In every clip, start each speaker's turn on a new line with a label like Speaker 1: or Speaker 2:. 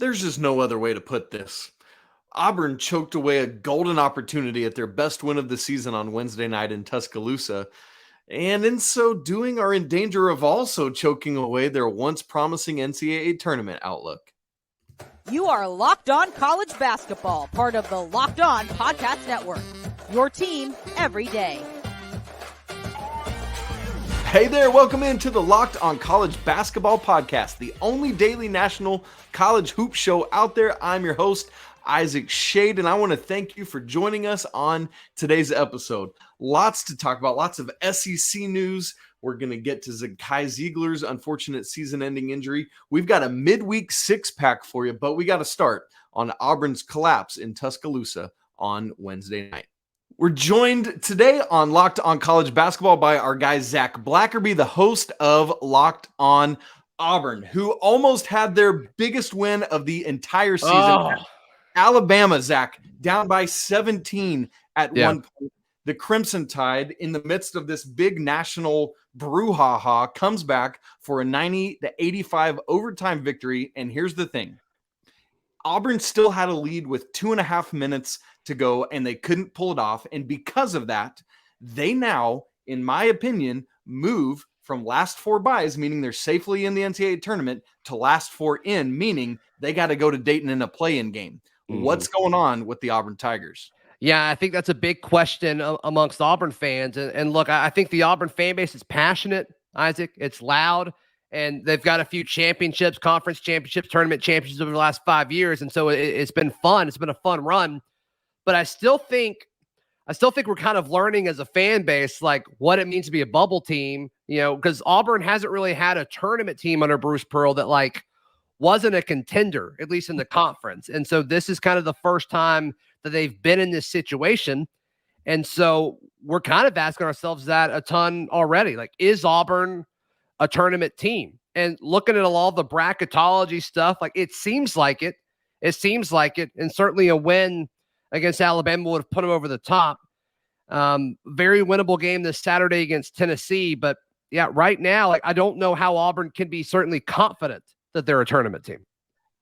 Speaker 1: There's just no other way to put this. Auburn choked away a golden opportunity at their best win of the season on Wednesday night in Tuscaloosa, and in so doing are in danger of also choking away their once promising NCAA tournament outlook.
Speaker 2: You are Locked On College Basketball, part of the Locked On Podcast Network. Your team every day.
Speaker 1: Hey there, welcome into the Locked On College Basketball Podcast, the only daily national college hoop show out there. I'm your host, Isaac Shade, and I want to thank you for joining us on today's episode. Lots to talk about, lots of SEC news. We're going to get to Zakai Zeigler's unfortunate season-ending injury. We've got a midweek six-pack for you, but we got to start on Auburn's collapse in Tuscaloosa on Wednesday night. We're joined today on Locked On College Basketball by our guy, Zach Blackerby, the host of Locked On Auburn, who almost had their biggest win of the entire season. Alabama, Zach, down by 17 at one point. The Crimson Tide, in the midst of this big national brouhaha, comes back for a 90-85 overtime victory. And here's the thing. Auburn still had a lead with 2.5 minutes to go, and they couldn't pull it off. And because of that, they now, in my opinion, move from last four byes, meaning they're safely in the NCAA tournament, to last four in, meaning they got to go to Dayton in a play-in game. What's going on with the Auburn Tigers?
Speaker 3: Yeah, I think that's a big question amongst Auburn fans. And look, I think the Auburn fan base is passionate, Isaac. It's loud. And they've got a few championships, conference championships, tournament championships over the last 5 years. And so it's been fun. It's been a fun run. But I still think we're kind of learning as a fan base, like what it means to be a bubble team, because Auburn hasn't really had a tournament team under Bruce Pearl that like wasn't a contender, at least in the conference. And so this is kind of the first time that they've been in this situation. And so we're kind of asking ourselves that a ton already. Like, is Auburn a tournament team? And looking at all the bracketology stuff, like it seems like it. And certainly a win against Alabama would have put them over the top. Very winnable game this Saturday against Tennessee. But yeah, right now, like I don't know how Auburn can be certainly confident that they're a tournament team.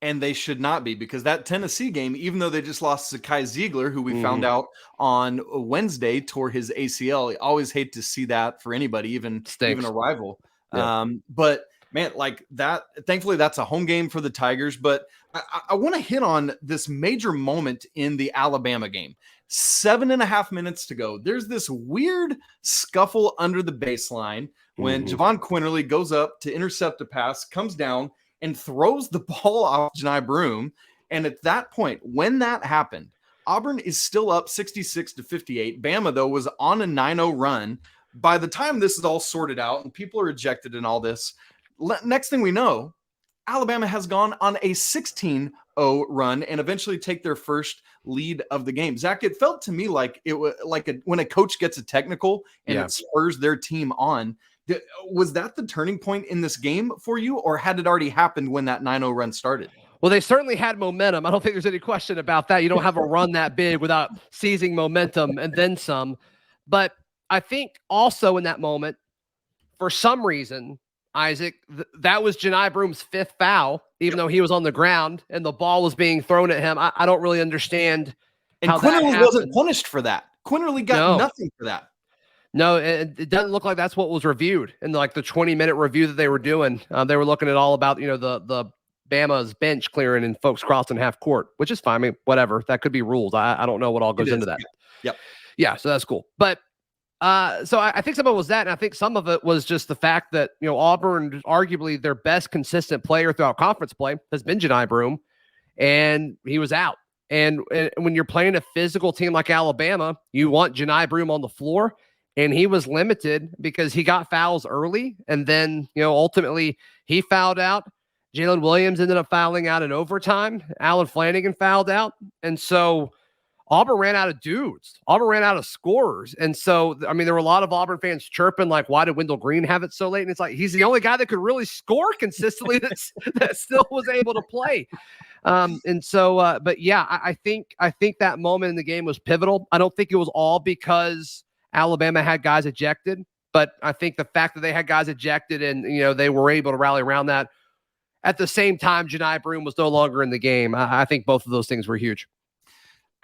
Speaker 1: And they should not be, because that Tennessee game, even though they just lost Zakai Zeigler, who we found out on Wednesday tore his ACL. I always hate to see that for anybody, even a rival. Yeah. But man, like that, thankfully that's a home game for the Tigers. But I want to hit on this major moment in the Alabama game. 7.5 minutes to go. There's this weird scuffle under the baseline when Javon Quinterly goes up to intercept a pass, comes down and throws the ball off Johni Broome. And at that point, when that happened, Auburn is still up 66-58. Bama, though, was on a 9-0 run. By the time this is all sorted out and people are ejected and all this, next thing we know, Alabama has gone on a 16-0 run and eventually take their first lead of the game. Zach, it felt to me like it was like when a coach gets a technical and it spurs their team on. Was that the turning point in this game for you, or had it already happened when that 9-0 run started?
Speaker 3: Well, they certainly had momentum. I don't think there's any question about that. You don't have a run that big without seizing momentum and then some. But I think also in that moment, for some reason, Isaac, that was Johni Broome's fifth foul, even though he was on the ground and the ball was being thrown at him. I don't really understand how that happened.
Speaker 1: And Quinterly wasn't punished for that. Quinterly got nothing for that.
Speaker 3: No, it doesn't look like that's what was reviewed in like the 20-minute review that they were doing. They were looking at all about, the Bama's bench clearing and folks crossing half court, which is fine. I mean, whatever. That could be ruled. I don't know what all goes into that.
Speaker 1: Yep.
Speaker 3: Yeah, so that's cool. But so I think some of it was that, and I think some of it was just the fact that, Auburn, arguably their best consistent player throughout conference play has been Johni Broome, and he was out. And when you're playing a physical team like Alabama, you want Johni Broome on the floor. And he was limited because he got fouls early. And then, ultimately he fouled out. Jalen Williams ended up fouling out in overtime. Alan Flanagan fouled out. And so Auburn ran out of dudes. Auburn ran out of scorers. And so, I mean, there were a lot of Auburn fans chirping, like, why did Wendell Green have it so late? And it's like, he's the only guy that could really score consistently that still was able to play. But yeah, I think that moment in the game was pivotal. I don't think it was all because Alabama had guys ejected, but I think the fact that they had guys ejected and, they were able to rally around that at the same time, Janai Broome was no longer in the game. I think both of those things were huge.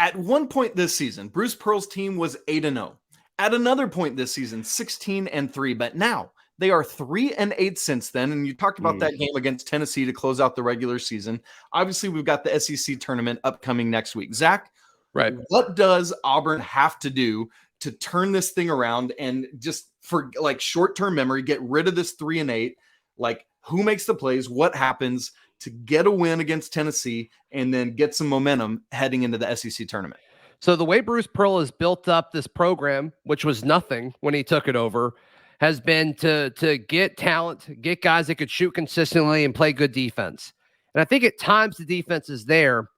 Speaker 1: At one point this season, Bruce Pearl's team was 8-0. At another point this season, 16-3. But now they are 3-8 since then. And you talked about that game against Tennessee to close out the regular season. Obviously, we've got the SEC tournament upcoming next week. Zach,
Speaker 3: right?
Speaker 1: What does Auburn have to do to turn this thing around and just for like short-term memory, get rid of this 3-8? Like, who makes the plays? What happens to get a win against Tennessee and then get some momentum heading into the SEC tournament?
Speaker 3: So the way Bruce Pearl has built up this program, which was nothing when he took it over, has been to get talent, get guys that could shoot consistently and play good defense. And I think at times the defense is there,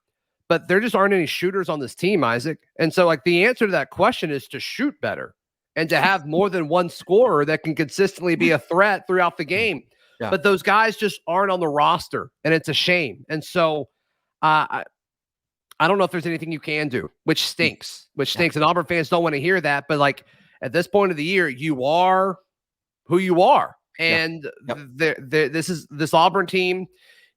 Speaker 3: but there just aren't any shooters on this team, Isaac. And so like the answer to that question is to shoot better and to have more than one scorer that can consistently be a threat throughout the game. Yeah. But those guys just aren't on the roster, and it's a shame. And so I don't know if there's anything you can do, which stinks. And Auburn fans don't want to hear that. But at this point of the year, you are who you are. And this Auburn team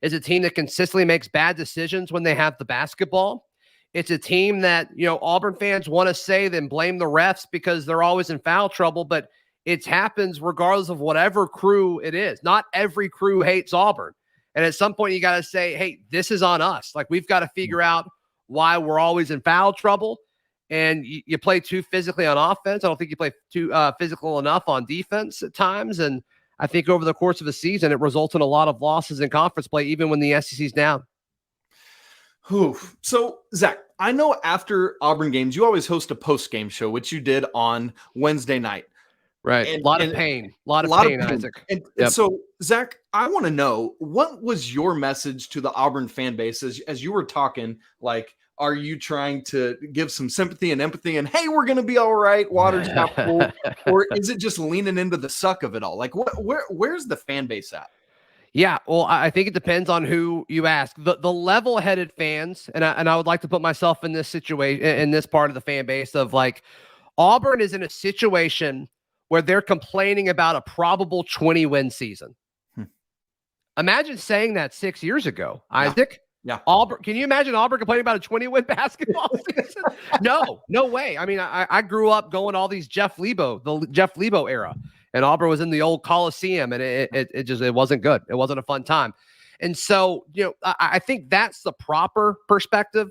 Speaker 3: is a team that consistently makes bad decisions when they have the basketball. It's a team that, Auburn fans want to say then blame the refs because they're always in foul trouble, but it happens regardless of whatever crew it is. Not every crew hates Auburn. And at some point you got to say, hey, this is on us. Like, we've got to figure out why we're always in foul trouble. And you play too physically on offense. I don't think you play too physical enough on defense at times. And I think over the course of a season, it results in a lot of losses in conference play, even when the SEC's down.
Speaker 1: Oof. So, Zach, I know after Auburn games, you always host a post-game show, which you did on Wednesday night.
Speaker 3: Right. A lot of pain, Isaac.
Speaker 1: And so, Zach, I want to know, what was your message to the Auburn fan base as you were talking? Like, are you trying to give some sympathy and empathy and, hey, we're going to be all right, water's not cool? Or is it just leaning into the suck of it all? Like, where's the fan base at?
Speaker 3: Yeah, well, I think it depends on who you ask. The level-headed fans, and I would like to put myself in this situation, in this part of the fan base of like, Auburn is in a situation where they're complaining about a probable 20-win season. Imagine saying that 6 years ago, Isaac.
Speaker 1: Yeah.
Speaker 3: Auburn. Can you imagine Auburn complaining about a 20-win basketball season? No way. I mean, I grew up going all these the Jeff Lebo era, and Auburn was in the old Coliseum, and it wasn't good. It wasn't a fun time. And so, I think that's the proper perspective.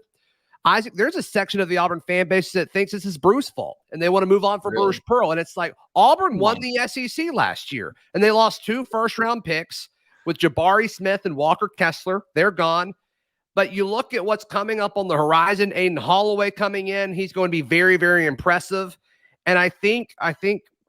Speaker 3: Isaac, there's a section of the Auburn fan base that thinks this is Bruce's fault and they want to move on for Bruce Pearl. And it's like, Auburn won the SEC last year and they lost 2 first-round picks with Jabari Smith and Walker Kessler. They're gone. But you look at what's coming up on the horizon. Aiden Holloway coming in. He's going to be very, very impressive. And I think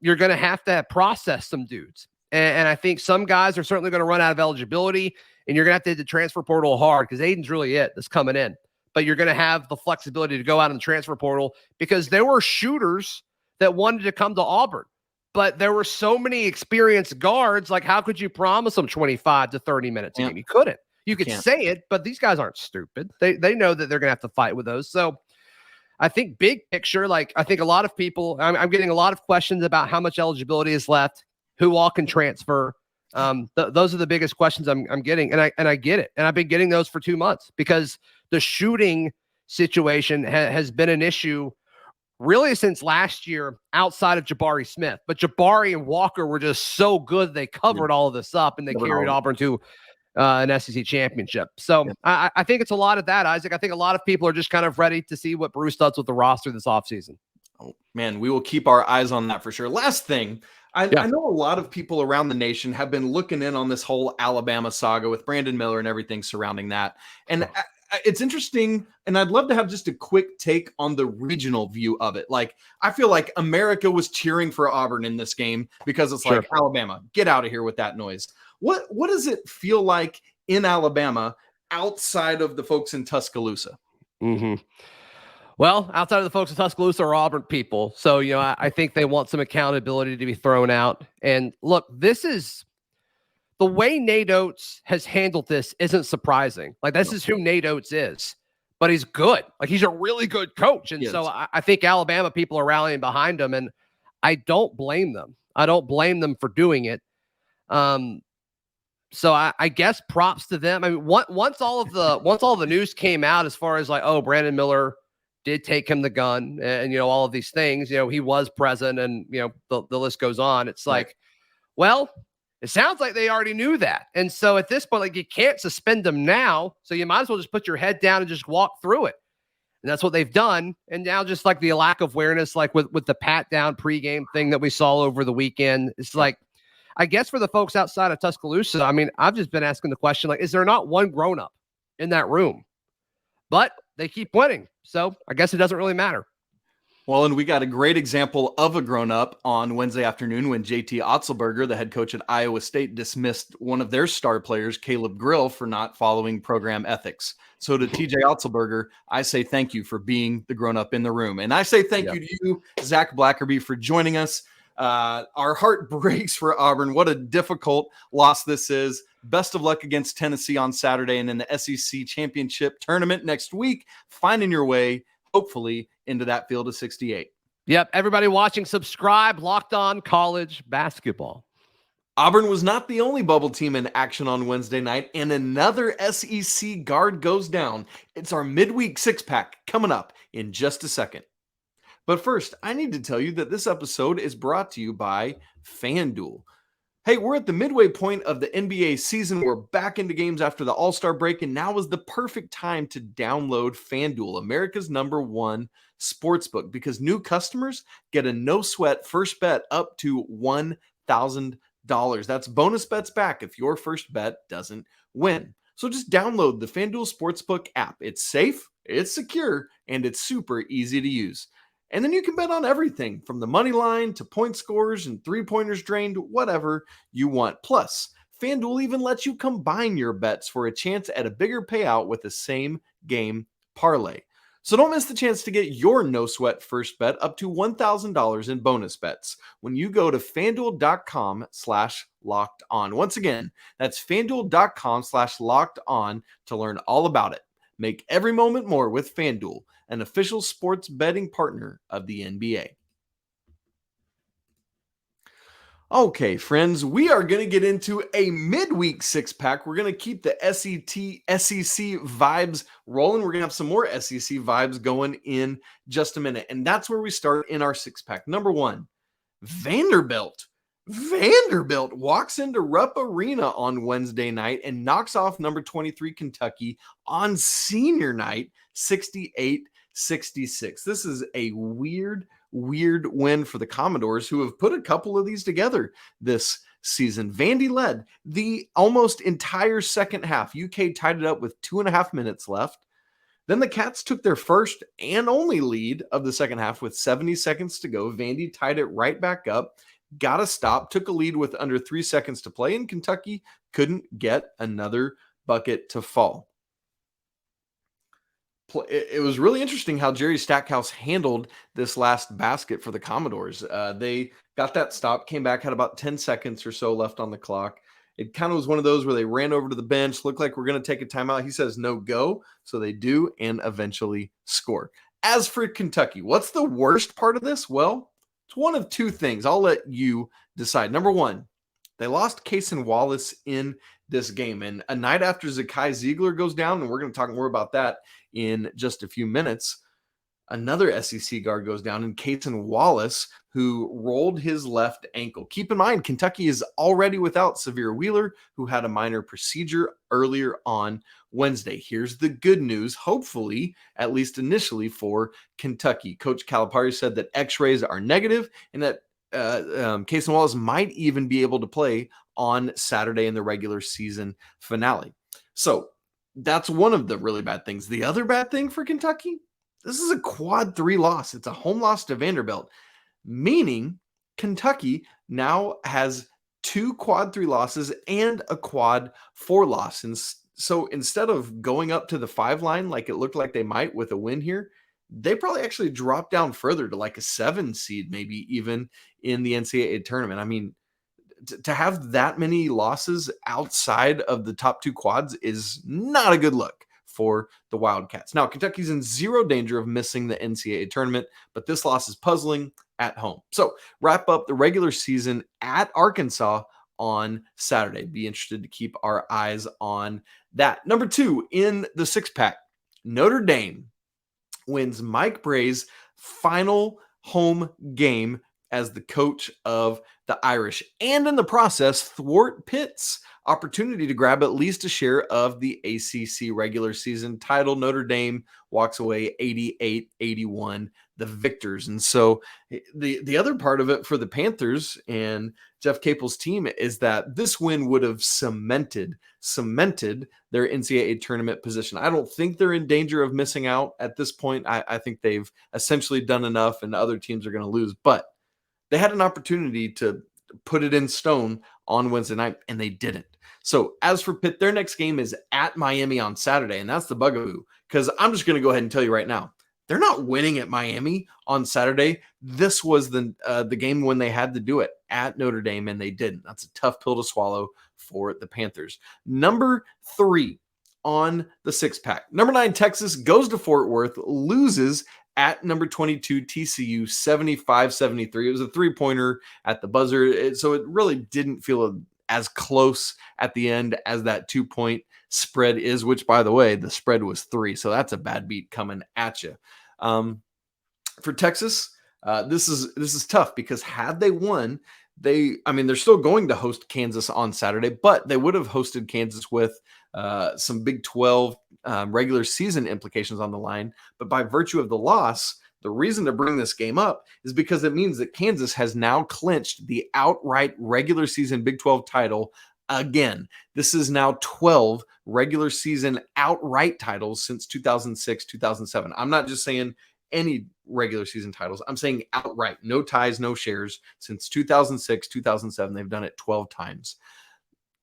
Speaker 3: you're going to have process some dudes. And I think some guys are certainly going to run out of eligibility, and you're going to have to hit the transfer portal hard because Aiden's really it that's coming in. But you're going to have the flexibility to go out in the transfer portal because there were shooters that wanted to come to Auburn, but there were so many experienced guards. Like, how could you promise them 25 to 30 minutes a game? You couldn't. You could say it, but these guys aren't stupid. They know that they're going to have to fight with those. So I think big picture, like, I think a lot of people, I'm getting a lot of questions about how much eligibility is left, who all can transfer. Those are the biggest questions I'm getting. And I get it. And I've been getting those for 2 months because the shooting situation has been an issue really since last year outside of Jabari Smith. But Jabari and Walker were just so good. They covered all of this up and they carried Auburn to an SEC championship. So I think it's a lot of that, Isaac. I think a lot of people are just kind of ready to see what Bruce does with the roster this offseason.
Speaker 1: Oh, man, we will keep our eyes on that for sure. Last thing, I know a lot of people around the nation have been looking in on this whole Alabama saga with Brandon Miller and everything surrounding that. And it's interesting, and I'd love to have just a quick take on the regional view of it. Like, I feel like America was cheering for Auburn in this game because it's like, Alabama, get out of here with that noise. What does it feel like in Alabama outside of the folks in Tuscaloosa?
Speaker 3: Mm-hmm. Well, outside of the folks in Tuscaloosa are Auburn people. So, I think they want some accountability to be thrown out. And look, this is the way Nate Oates has handled this isn't surprising. Like, this is who Nate Oates is, but he's good. Like, he's a really good coach. And so I think Alabama people are rallying behind him, and I don't blame them. I don't blame them for doing it. So I guess props to them. I mean, once all the news came out as far as like, oh, Brandon Miller did take him the gun and all of these things, he was present and, the list goes on. It's like, well, it sounds like they already knew that. And so at this point, like, you can't suspend them now. So you might as well just put your head down and just walk through it. And that's what they've done. And now just like the lack of awareness, like with the pat down pregame thing that we saw over the weekend, it's like, I guess for the folks outside of Tuscaloosa, I mean, I've just been asking the question, like, is there not one grown-up in that room? But they keep winning. So I guess it doesn't really matter.
Speaker 1: Well, and we got a great example of a grown-up on Wednesday afternoon when JT Otzelberger, the head coach at Iowa State, dismissed one of their star players, Caleb Grill, for not following program ethics. So to TJ Otzelberger, I say thank you for being the grown-up in the room. And I say thank you to you, Zach Blackerby, for joining us. Our heart breaks for Auburn. What a difficult loss this is. Best of luck against Tennessee on Saturday and in the SEC Championship Tournament next week, finding your way, hopefully, into that field of 68.
Speaker 3: Yep. Everybody watching, subscribe. Locked On College Basketball.
Speaker 1: Auburn was not the only bubble team in action on Wednesday night, and another SEC guard goes down. It's our midweek six-pack coming up in just a second. But first, I need to tell you that this episode is brought to you by FanDuel. Hey, we're at the midway point of the NBA season. We're back into games after the All-Star break, and now is the perfect time to download FanDuel, America's #1 sportsbook, because new customers get a no-sweat first bet up to $1,000. That's bonus bets back if your first bet doesn't win. So just download the FanDuel Sportsbook app. It's safe, it's secure, and it's super easy to use. And then you can bet on everything from the money line to point scores and three-pointers drained, whatever you want. Plus, FanDuel even lets you combine your bets for a chance at a bigger payout with the same game parlay. So don't miss the chance to get your no-sweat first bet up to $1,000 in bonus bets when you go to FanDuel.com/LockedOn. Once again, that's FanDuel.com/LockedOn to learn all about it. Make every moment more with FanDuel, an official sports betting partner of the NBA. Okay, friends, we are going to get into a midweek six-pack. We're going to keep the SEC vibes rolling. We're going to have some more SEC vibes going in just a minute. And that's where we start in our six-pack. Number one, Vanderbilt. Vanderbilt walks into Rupp Arena on Wednesday night and knocks off number 23 Kentucky on senior night, 68-66. This is a weird win for the Commodores, who have put a couple of these together this season. Vandy led the almost entire second half. UK tied it up with 2.5 minutes left. Then the Cats took their first and only lead of the second half with 70 seconds to go. Vandy tied it right back up. Got a stop, took a lead with under 3 seconds to play, and Kentucky couldn't get another bucket to fall. It was really interesting how Jerry Stackhouse handled this last basket for the Commodores. They got that stop, came back, had about 10 seconds or so left on the clock. It kind of was one of those where they ran over to the bench, looked like we're going to take a timeout. He says, no, go. So they do and eventually score. As for Kentucky, what's the worst part of this? Well, it's one of two things. I'll let you decide. Number one, they lost Cason Wallace in this game. And a night after Zakai Zeigler goes down, and we're going to talk more about that in just a few minutes, another SEC guard goes down, and Cason Wallace, who rolled his left ankle. Keep in mind, Kentucky is already without Severe Wheeler, who had a minor procedure earlier on Wednesday. Here's the good news, hopefully, at least initially, for Kentucky. Coach Calipari said that x-rays are negative and that Cason Wallace might even be able to play on Saturday in the regular season finale. So that's one of the really bad things. The other bad thing for Kentucky, this is a quad 3 loss. It's a home loss to Vanderbilt, meaning Kentucky now has 2 quad 3 losses and a quad 4 loss. And so instead of going up to the 5 line like it looked like they might with a win here, they probably actually drop down further to like a 7 seed, maybe even in the NCAA tournament. I mean, to have that many losses outside of the top 2 quads is not a good look for the Wildcats. Now, Kentucky's in zero danger of missing the NCAA tournament, but this loss is puzzling at home. So wrap up the regular season at Arkansas on Saturday. Be interested to keep our eyes on that. Number 2 in the 6-pack, Notre Dame wins Mike Brey's final home game as the coach of the Irish, and in the process thwart Pitt's opportunity to grab at least a share of the ACC regular season title. Notre Dame walks away 88-81, the victors. And so the other part of it for the Panthers and Jeff Capel's team is that this win would have cemented their NCAA tournament position. I don't think they're in danger of missing out at this point. I think they've essentially done enough and other teams are going to lose, but they had an opportunity to put it in stone on Wednesday night, and they didn't. So as for Pitt, their next game is at Miami on Saturday, and that's the bugaboo, because I'm just going to go ahead and tell you right now, they're not winning at Miami on Saturday. This was the game when they had to do it at Notre Dame, and they didn't. That's a tough pill to swallow for the Panthers. Number 3 on the 6-pack. Number 9, Texas goes to Fort Worth, loses at number 22, TCU, 75-73. It was a 3-pointer at the buzzer, so it really didn't feel as close at the end as that 2-point spread is, which, by the way, the spread was 3, so that's a bad beat coming at you. For Texas, this is tough, because had they won, they're still going to host Kansas on Saturday, but they would have hosted Kansas with some Big 12 regular season implications on the line. But by virtue of the loss, the reason to bring this game up is because it means that Kansas has now clinched the outright regular season Big 12 title again. This is now 12 regular season outright titles since 2006, 2007. I'm not just saying any regular season titles. I'm saying outright, no ties, no shares. Since 2006, 2007, they've done it 12 times.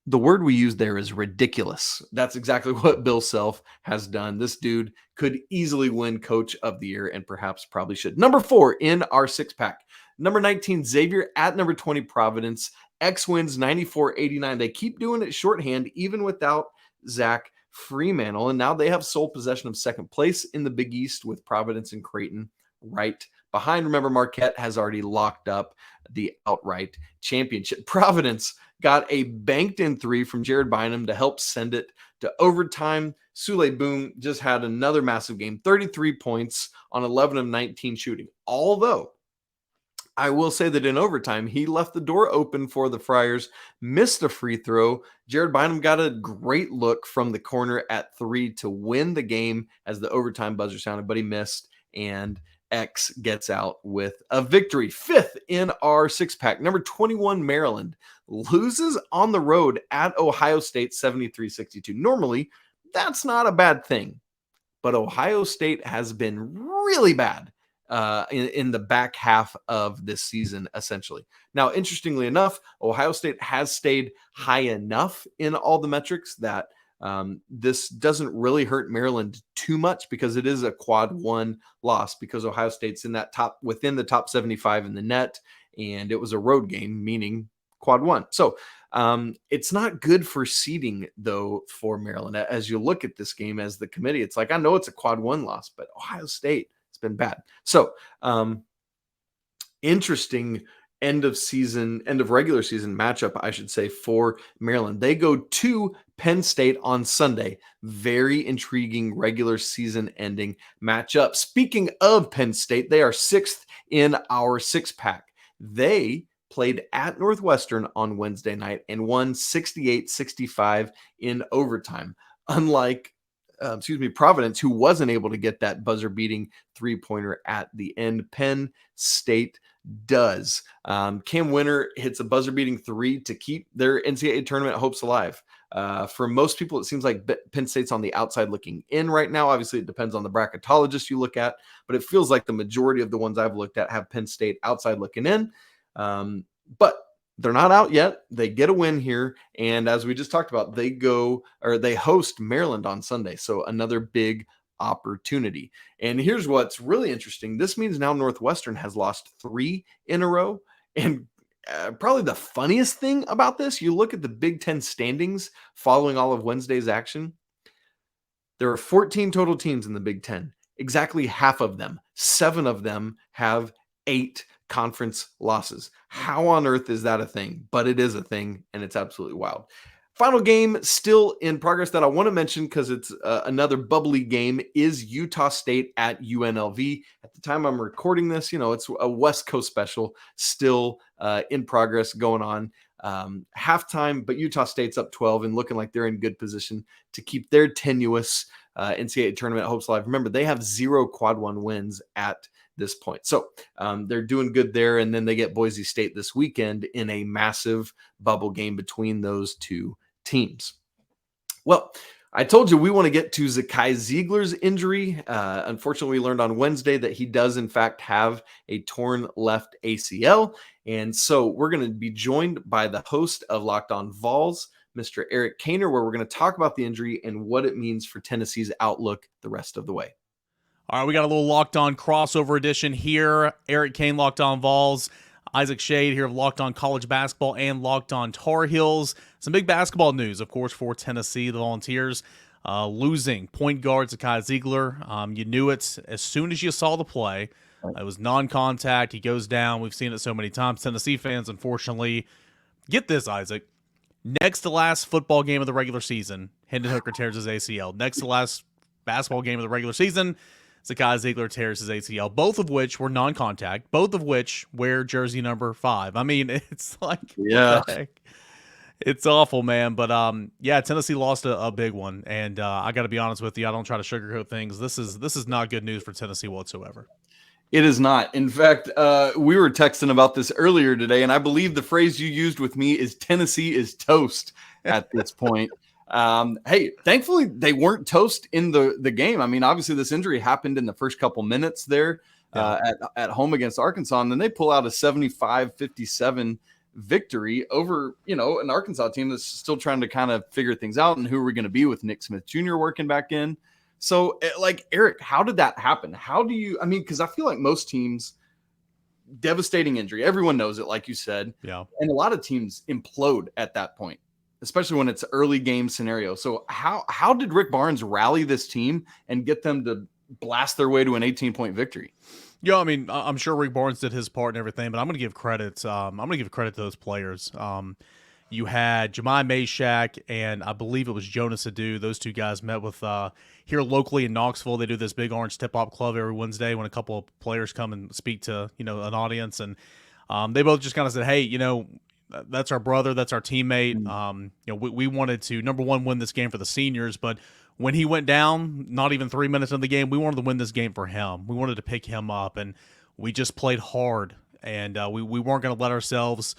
Speaker 1: The word we use there is ridiculous. That's exactly what Bill Self has done. This dude could easily win Coach of the Year, and perhaps probably should. Number 4 in our 6-pack. Number 19, Xavier at number 20, Providence. X wins 94-89. They keep doing it shorthand, even without Zach Freemantle, and now they have sole possession of second place in the Big East with Providence and Creighton right behind. Remember, Marquette has already locked up the outright championship. Providence got a banked-in 3 from Jared Bynum to help send it to overtime. Sule Boom just had another massive game, 33 points on 11 of 19 shooting. Although, I will say that in overtime, he left the door open for the Friars, missed a free throw. Jared Bynum got a great look from the corner at 3 to win the game as the overtime buzzer sounded, but he missed, and X gets out with a victory. 5th in our 6-pack. Number 21, Maryland loses on the road at Ohio State, 73-62. Normally, that's not a bad thing, but Ohio State has been really bad in the back half of this season, essentially. Now, interestingly enough, Ohio State has stayed high enough in all the metrics that this doesn't really hurt Maryland too much, because it is a quad 1 loss, because Ohio State's within the top 75 in the net, and it was a road game, meaning quad 1. So it's not good for seeding, though, for Maryland. As you look at this game as the committee, it's like, I know it's a quad 1 loss, but Ohio State, it's been bad. So interesting end of regular season matchup, I should say, for Maryland. They go to Penn State on Sunday. Very intriguing regular season ending matchup. Speaking of Penn State, they are 6th in our 6-pack. They played at Northwestern on Wednesday night and won 68-65 in overtime. Unlike Providence, who wasn't able to get that buzzer-beating 3-pointer at the end, Penn State does. Cam Winter hits a buzzer-beating 3 to keep their NCAA tournament hopes alive. For most people, it seems like Penn State's on the outside looking in right now. Obviously, it depends on the bracketologist you look at, but it feels like the majority of the ones I've looked at have Penn State outside looking in. But they're not out yet. They get a win here. And as we just talked about, they host Maryland on Sunday. So another big opportunity. And here's what's really interesting. This means now Northwestern has lost 3 in a row. And probably the funniest thing about this, you look at the Big Ten standings following all of Wednesday's action. There are 14 total teams in the Big Ten. Exactly half of them, 7 of them, have 8 conference losses. How on earth is that a thing? But it is a thing, and it's absolutely wild. Final game still in progress that I want to mention because it's another bubbly game is Utah State at UNLV. At the time I'm recording this, it's a West Coast special still in progress going on. Halftime, but Utah State's up 12 and looking like they're in good position to keep their tenuous NCAA tournament hopes alive. Remember, they have 0 quad one wins at this point. So they're doing good there. And then they get Boise State this weekend in a massive bubble game between those two teams. Well, I told you we want to get to Zakai Zeigler's injury. Unfortunately, we learned on Wednesday that he does, in fact, have a torn left ACL. And so we're going to be joined by the host of Locked On Vols, Mr. Eric Kaner, where we're going to talk about the injury and what it means for Tennessee's outlook the rest of the way.
Speaker 4: All right, we got a little Locked On crossover edition here. Eric Kane, Locked On Vols. Isaac Shade here of Locked On College Basketball and Locked On Tar Heels. Some big basketball news, of course, for Tennessee, the Volunteers. Losing point guard Zakai Zeigler. You knew it as soon as you saw the play. It was non-contact. He goes down. We've seen it so many times. Tennessee fans, unfortunately, get this, Isaac. Next to last football game of the regular season, Hendon Hooker tears his ACL. Next to last basketball game of the regular season, Zakai Zeigler tears his ACL, both of which were non-contact, both of which wear jersey number 5. I mean, it's like,
Speaker 1: yeah,
Speaker 4: it's awful, man. But yeah, Tennessee lost a big one, and I got to be honest with you, I don't try to sugarcoat things. This is not good news for Tennessee whatsoever.
Speaker 1: It is not. In fact, we were texting about this earlier today, and I believe the phrase you used with me is Tennessee is toast at this point. Hey, thankfully they weren't toast in the game. I mean, obviously this injury happened in the first couple minutes there at home against Arkansas, and then they pull out a 75-57 victory over, an Arkansas team that's still trying to kind of figure things out and who are we going to be with Nick Smith Jr. working back in. So, Eric, how did that happen? Because I feel like most teams, devastating injury, everyone knows it, like you said.
Speaker 4: Yeah.
Speaker 1: And a lot of teams implode at that point, especially when it's early game scenario. So how did Rick Barnes rally this team and get them to blast their way to an 18-point victory?
Speaker 4: Yeah, I mean, I'm sure Rick Barnes did his part and everything, but I'm going to give credit. I'm going to give credit to those players. You had Jemai Meshack and I believe it was Jonas Adu. Those two guys met with here locally in Knoxville. They do this Big Orange Tip-Hop Club every Wednesday when a couple of players come and speak to an audience, and they both just kind of said, "Hey, that's our brother, that's our teammate. We wanted to, number one, win this game for the seniors, but when he went down, not even 3 minutes into the game, we wanted to win this game for him. We wanted to pick him up, and we just played hard, and we weren't going to let ourselves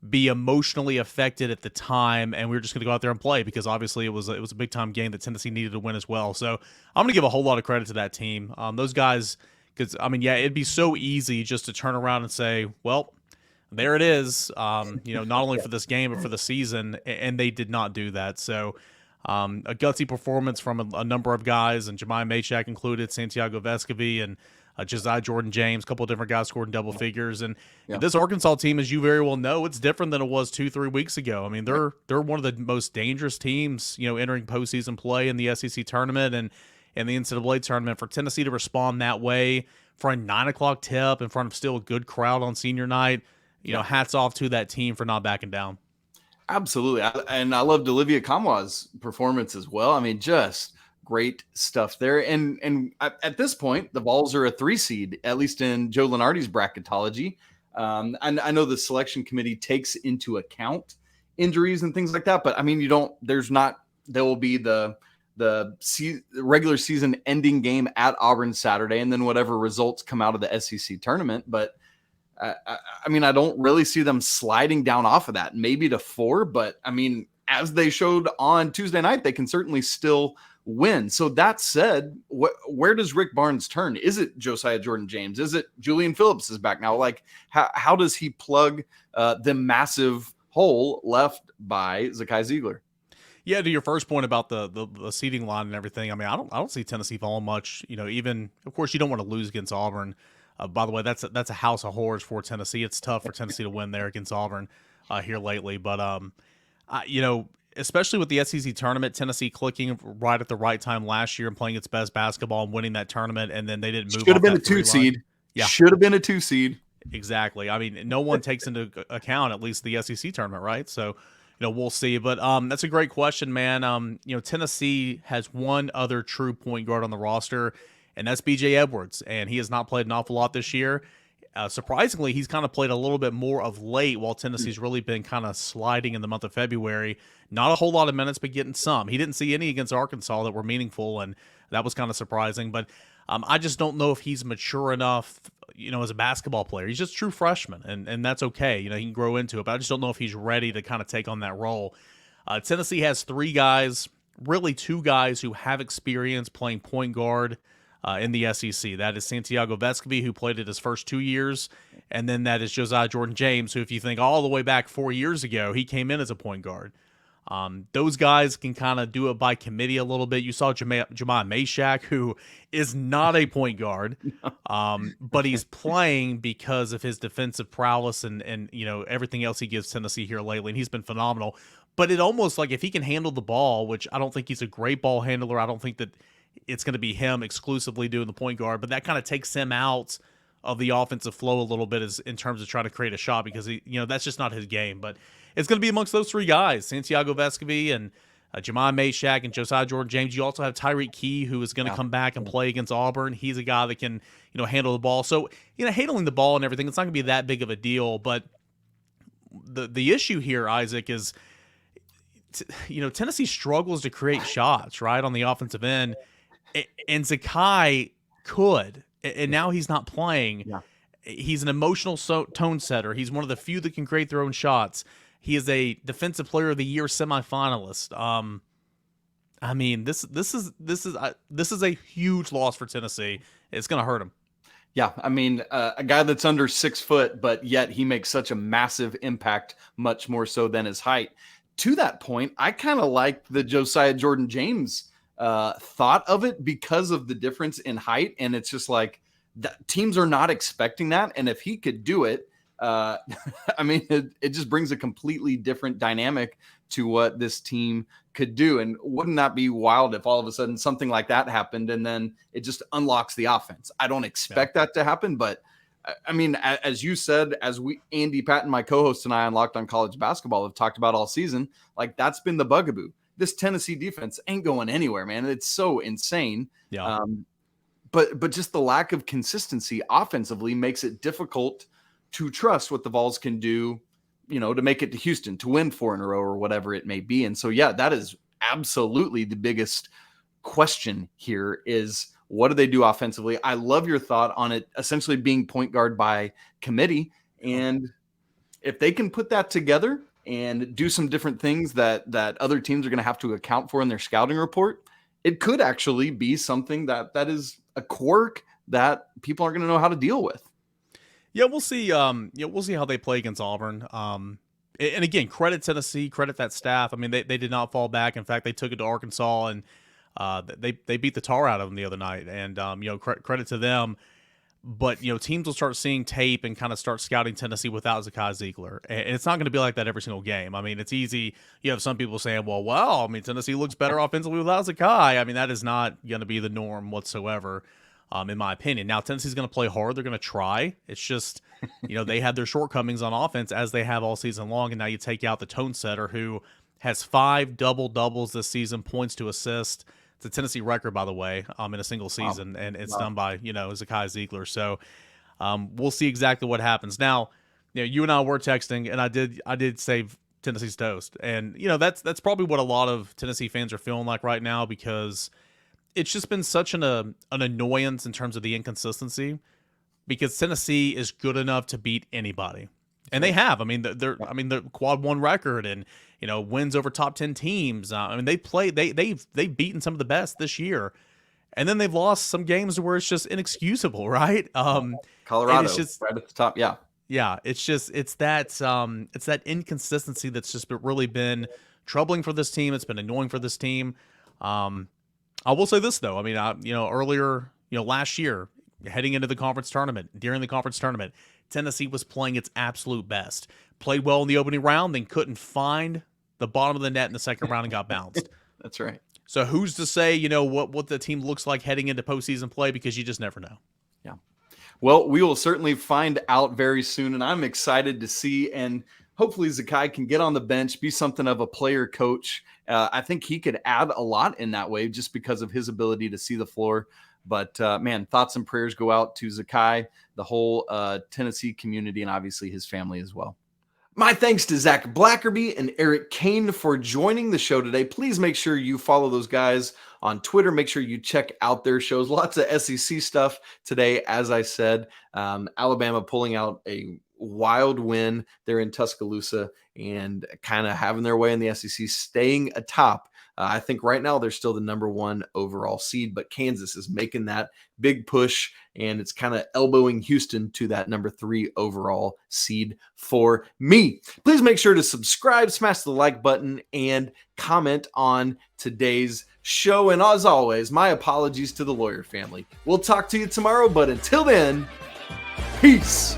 Speaker 4: be emotionally affected at the time, and we were just going to go out there and play because obviously it was a big time game that Tennessee needed to win as well." So I'm going to give a whole lot of credit to that team. Those guys, because it'd be so easy just to turn around and say, well, there it is, not only for this game but for the season, and they did not do that. So a gutsy performance from a number of guys, and Jemai Meshack included, Santiago Vescovi, and Josiah Jordan James, a couple of different guys scored in double figures. And this Arkansas team, as you very well know, it's different than it was 2-3 weeks ago. I mean, they're one of the most dangerous teams, entering postseason play in the SEC tournament and in the NCAA tournament. For Tennessee to respond that way for a 9 o'clock tip in front of still a good crowd on senior night, hats off to that team for not backing down.
Speaker 1: Absolutely. And I loved Olivia Kamwa's performance as well. I mean, just great stuff there. And at this point, the Vols are a 3 seed, at least in Joe Lunardi's bracketology. And I know the selection committee takes into account injuries and things like that, but I mean, there will be the regular season ending game at Auburn Saturday, and then whatever results come out of the SEC tournament. But I don't really see them sliding down off of that, maybe to 4, but I mean, as they showed on Tuesday night, they can certainly still win. So that said, where does Rick Barnes turn? Is it Josiah Jordan James? Is it Julian Phillips is back now? Like, how does he plug the massive hole left by Zakai Zeigler?
Speaker 4: Yeah, to your first point about the seating line and everything, I mean, I don't see Tennessee falling much. Even, of course, you don't want to lose against Auburn. By the way, that's a house of horrors for Tennessee. It's tough for Tennessee to win there against Auburn here lately. But, especially with the SEC tournament, Tennessee clicking right at the right time last year and playing its best basketball and winning that tournament, and then they didn't move.
Speaker 1: Should have been a 2 seed.
Speaker 4: Yeah.
Speaker 1: Should have been a 2 seed.
Speaker 4: Exactly. I mean, no one takes into account at least the SEC tournament, right? So, we'll see. But that's a great question, man. Tennessee has one other true point guard on the roster, and that's B.J. Edwards, and he has not played an awful lot this year. Surprisingly, he's kind of played a little bit more of late, while Tennessee's really been kind of sliding in the month of February. Not a whole lot of minutes, but getting some. He didn't see any against Arkansas that were meaningful, and that was kind of surprising. But I just don't know if he's mature enough, as a basketball player. He's just a true freshman, and that's okay. He can grow into it, but I just don't know if he's ready to kind of take on that role. Tennessee has three guys, really two guys who have experience playing point guard in the SEC. That is Santiago Vescovi, who played it his first 2 years, and then that is Josiah Jordan-James, who, if you think all the way back 4 years ago, he came in as a point guard. Those guys can kind of do it by committee a little bit. You saw Jemiah Mashack, who is not a point guard, but he's playing because of his defensive prowess and everything else he gives Tennessee here lately, and he's been phenomenal. But it almost like if he can handle the ball, which I don't think he's a great ball handler, I don't think that it's going to be him exclusively doing the point guard, but that kind of takes him out of the offensive flow a little bit in terms of trying to create a shot, because that's just not his game. But it's going to be amongst those three guys, Santiago Vescovi and Jemiah Mashack and Josiah Jordan-James. You also have Tyreek Key, who is going to come back and play against Auburn. He's a guy that can, handle the ball. So, handling the ball and everything, it's not going to be that big of a deal. But the issue here, Isaac, is, Tennessee struggles to create shots, right, on the offensive end. And Zakai could, and now he's not playing. Yeah. He's an emotional tone setter. He's one of the few that can create their own shots. He is a Defensive Player of the Year semifinalist. I mean, this is a huge loss for Tennessee. It's going to hurt him.
Speaker 1: Yeah, I mean, a guy that's under 6 foot, but yet he makes such a massive impact, much more so than his height. To that point, I kind of like the Josiah Jordan-James thought of it because of the difference in height, and it's just like teams are not expecting that, and if he could do it, I mean, it just brings a completely different dynamic to what this team could do. And wouldn't that be wild if all of a sudden something like that happened and then it just unlocks the offense? I don't expect that to happen, but I mean, as you said, as Andy Patton, my co-host, and I on Locked on College Basketball have talked about all season, like that's been the bugaboo. This Tennessee defense ain't going anywhere, man. It's so insane.
Speaker 4: Yeah.
Speaker 1: But just the lack of consistency offensively makes it difficult to trust what the Vols can do, to make it to Houston, to win 4 in a row or whatever it may be. And so, yeah, that is absolutely the biggest question here is, what do they do offensively? I love your thought on it essentially being point guard by committee. And if they can put that together and do some different things that other teams are going to have to account for in their scouting report, it could actually be something that is a quirk that people aren't going to know how to deal with.
Speaker 4: Yeah, we'll see. We'll see how they play against Auburn. And again, credit Tennessee, credit that staff. I mean, they did not fall back. In fact, they took it to Arkansas, and they beat the tar out of them the other night. And credit to them. But, teams will start seeing tape and kind of start scouting Tennessee without Zakai Zeigler. And it's not going to be like that every single game. I mean, it's easy. You have some people saying, well, Tennessee looks better offensively without Zakai. I mean, that is not going to be the norm whatsoever, in my opinion. Now, Tennessee's going to play hard. They're going to try. It's just, they had their shortcomings on offense, as they have all season long. And now you take out the tone setter, who has 5 double-doubles this season, points to assist. It's a Tennessee record, by the way, in a single season, and it's done by, Zakai Zeigler. So we'll see exactly what happens. Now, you and I were texting, and I did save Tennessee's toast. And, that's probably what a lot of Tennessee fans are feeling like right now, because it's just been such an annoyance in terms of the inconsistency, because Tennessee is good enough to beat anybody. And they have. I mean, they're quad 1 record, and wins over top 10 teams. They've beaten some of the best this year, and then they've lost some games where it's just inexcusable, right?
Speaker 1: Colorado,
Speaker 4: it's just,
Speaker 1: right at the top, yeah.
Speaker 4: It's that inconsistency that's just really been troubling for this team. It's been annoying for this team. I will say this though. I mean, earlier, last year, heading into the conference tournament, during the conference tournament, Tennessee was playing its absolute best. Played well in the opening round, then couldn't find the bottom of the net in the second round and got bounced.
Speaker 1: That's right.
Speaker 4: So who's to say, what the team looks like heading into postseason play, because you just never know.
Speaker 1: Yeah. Well, we will certainly find out very soon, and I'm excited to see. And hopefully, Zakai can get on the bench, be something of a player coach. I think he could add a lot in that way just because of his ability to see the floor. But man, thoughts and prayers go out to Zakai, the whole Tennessee community, and obviously his family as well. My thanks to Zach Blackerby and Eric Kane for joining the show today. Please make sure you follow those guys on Twitter. Make sure you check out their shows. Lots of SEC stuff today, as I said. Alabama pulling out a wild win there in Tuscaloosa and kind of having their way in the SEC, staying atop. I think right now they're still the number 1 overall seed, but Kansas is making that big push, and it's kind of elbowing Houston to that number 3 overall seed for me. Please make sure to subscribe, smash the like button, and comment on today's show. And as always, my apologies to the Lawyer family. We'll talk to you tomorrow, but until then, peace.